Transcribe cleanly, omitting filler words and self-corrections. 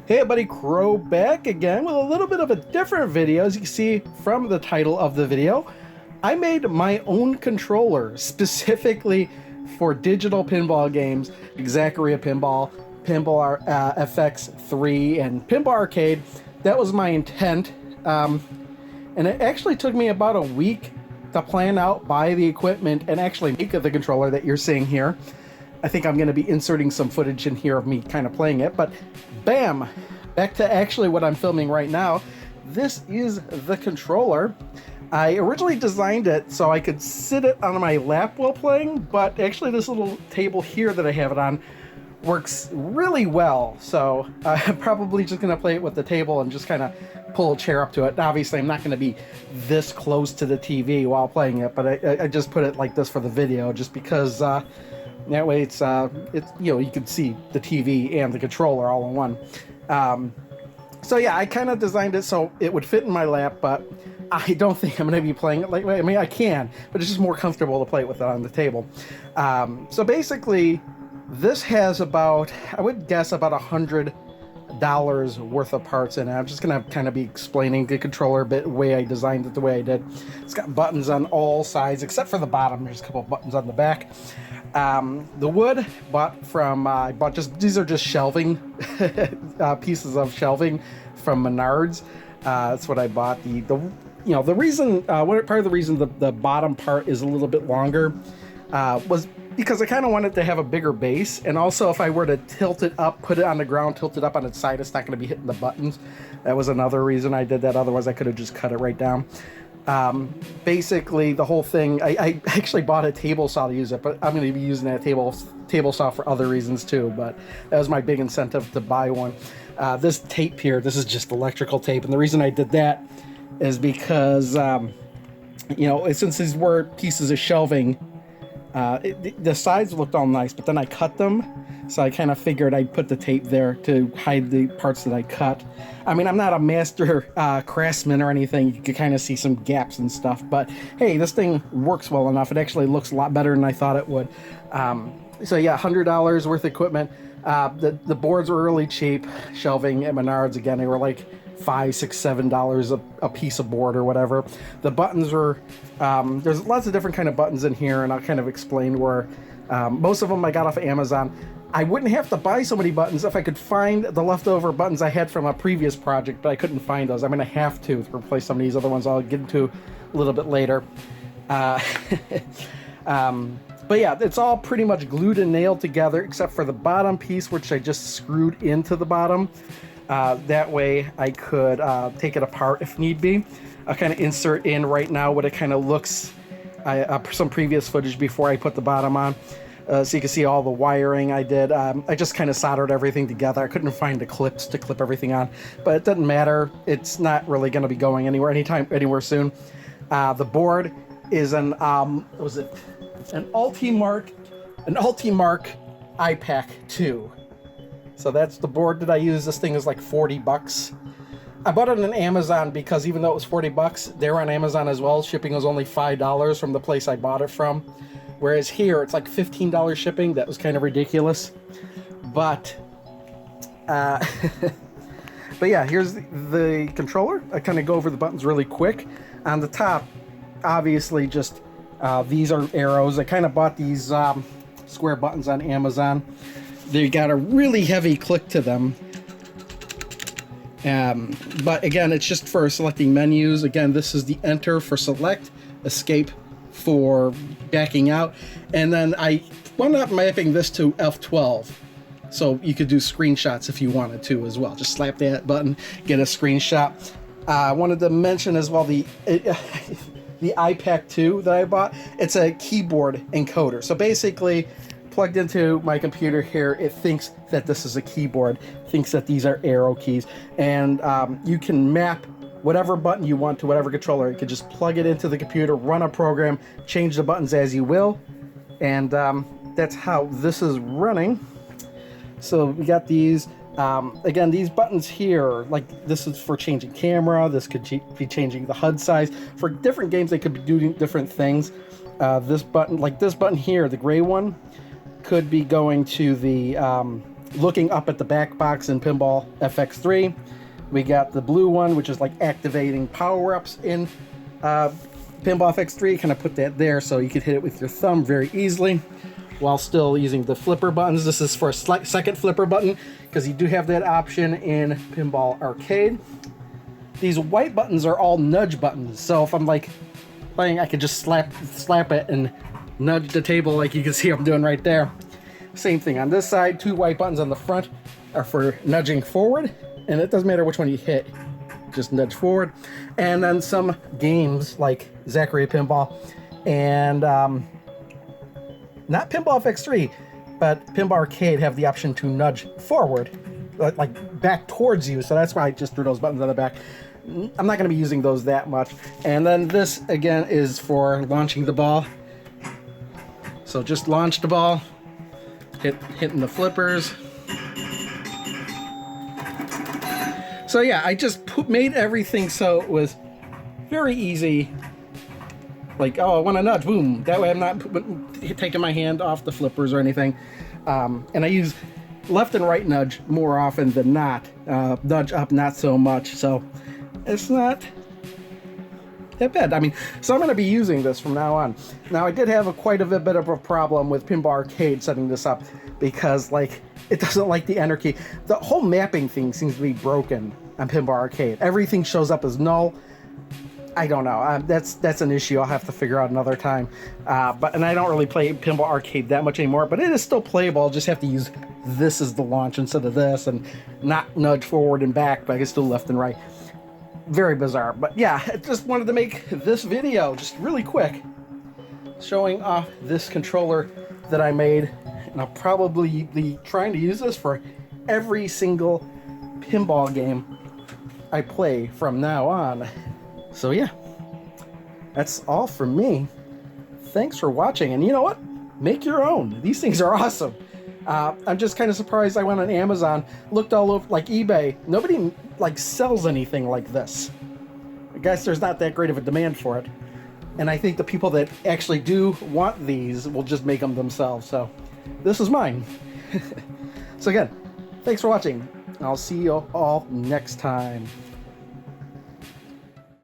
Hey everybody, Crow back again with a little bit of a different video. As you can see from the title of the video, I made my own controller specifically for digital pinball games, Zaccaria Pinball, Pinball FX3, and Pinball Arcade. That was my intent, and it actually took me about a week to plan out, buy the equipment, and actually make the controller that you're seeing here. I think I'm going to be inserting some footage in here of me kind of playing it, but bam! Back to actually what I'm filming right now. This is the controller. I originally designed it so I could sit it on my lap while playing, but actually this little table here that I have it on works really well. So I'm probably just going to play it with the table and just kind of pull a chair up to it. Obviously, I'm not going to be this close to the TV while playing it, but I just put it like this for the video just because that way it's you know, you can see the TV and the controller all in one. So yeah, I kind of designed it so it would fit in my lap, but I don't think I'm going to be playing it like, I mean, I can, but it's just more comfortable to play it with it on the table. So basically, this has about, I would guess, about $100 worth of parts in it. I'm just going to kind of be explaining the controller a bit, the way I designed it, the way I did. It's got buttons on all sides, except for the bottom. There's a couple of buttons on the back. The wood bought from, I bought just, these are just shelving, pieces of shelving from Menards. That's what I bought. You know, the reason, part of the reason the bottom part is a little bit longer, was because I kind of wanted to have a bigger base, and also if I were to tilt it up, put it on the ground, tilt it up on its side, it's not going to be hitting the buttons. That was another reason I did that. Otherwise I could have just cut it right down. Basically the whole thing, I actually bought a table saw to use it, but I'm going to be using that table saw for other reasons too, but that was my big incentive to buy one. This tape here, this is just electrical tape, and the reason I did that is because you know, since these were pieces of shelving, the sides looked all nice, but then I cut them, so I kind of figured I'd put the tape there to hide the parts that I cut. I mean, I'm not a master craftsman or anything. You can kind of see some gaps and stuff, but hey, this thing works well enough. It actually looks a lot better than I thought it would. So yeah, $100 worth of equipment. The boards were really cheap. Shelving at Menards, again, they were like $5, $6, $7 a piece of board or whatever. The buttons were, there's lots of different kind of buttons in here, and I'll kind of explain where, most of them I got off of Amazon. I wouldn't have to buy so many buttons if I could find the leftover buttons I had from a previous project, but I couldn't find those. I'm going to have to replace some of these other ones I'll get into a little bit later. But yeah, it's all pretty much glued and nailed together except for the bottom piece, which I just screwed into the bottom. That way I could take it apart if need be. I'll kind of insert in right now what it kind of looks, some previous footage before I put the bottom on. So you can see all the wiring I did. I just kind of soldered everything together. I couldn't find the clips to clip everything on, but it doesn't matter. It's not really going to be going anywhere soon. The board is an, what was it? An Ultimark iPack 2. So that's the board that I use. This thing is like 40 bucks. I bought it on Amazon because even though it was 40 bucks, they're on Amazon as well. Shipping was only $5 from the place I bought it from. Whereas here, it's like $15 shipping. That was kind of ridiculous. But, but yeah, here's the controller. I kind of go over the buttons really quick. On the top, obviously just, these are arrows. I kind of bought these square buttons on Amazon. They got a really heavy click to them. But again, it's just for selecting menus. Again, this is the enter for select, escape for backing out. And then I wound up mapping this to F12. So you could do screenshots if you wanted to as well. Just slap that button, get a screenshot. I wanted to mention as well the iPack 2 that I bought. It's a keyboard encoder. So basically, plugged into my computer here, it thinks that this is a keyboard, thinks that these are arrow keys, and you can map whatever button you want to whatever controller. You can just plug it into the computer, run a program, change the buttons as you will, and that's how this is running. So we got these. Again, these buttons here, like this is for changing camera, this could be changing the HUD size. For different games, they could be doing different things. This button, like this button here, the gray one, could be going to the looking up at the back box in Pinball FX3. We got the blue one, which is like activating power-ups in Pinball FX3. Kind of put that there so you could hit it with your thumb very easily while still using the flipper buttons. This is for a second flipper button because you do have that option in Pinball Arcade. These white buttons are all nudge buttons, so if I'm like playing, I could just slap it and nudge the table like you can see I'm doing right there. Same thing on this side. 2 white buttons on the front are for nudging forward, and it doesn't matter which one you hit, just nudge forward. And then some games like Zachary Pinball and not Pinball FX3, but Pinball Arcade have the option to nudge forward, like back towards you. So that's why I just threw those buttons on the back. I'm not going to be using those that much. And then this again is for launching the ball. So just launch the ball, hitting the flippers. So yeah, I just made everything so it was very easy. Like, oh, I want to nudge, boom. That way I'm not taking my hand off the flippers or anything. And I use left and right nudge more often than not. Nudge up, not so much. So it's not that bad. I mean, so I'm going to be using this from now on. Now, I did have quite a bit of a problem with Pinball Arcade setting this up because, like, it doesn't like the enter key. The whole mapping thing seems to be broken on Pinball Arcade. Everything shows up as null. I don't know. That's an issue I'll have to figure out another time. And I don't really play Pinball Arcade that much anymore, but it is still playable. I'll just have to use this as the launch instead of this and not nudge forward and back, but I can still left and right. Very bizarre. But yeah, I just wanted to make this video just really quick showing off this controller that I made. And I'll probably be trying to use this for every single pinball game I play from now on. So yeah, that's all from me. Thanks for watching, and you know what? Make your own. These things are awesome. I'm just kind of surprised. I went on Amazon, looked all over, like eBay. Nobody like sells anything like this. I guess there's not that great of a demand for it. And I think the people that actually do want these will just make them themselves. So this is mine. So again, thanks for watching. I'll see you all next time.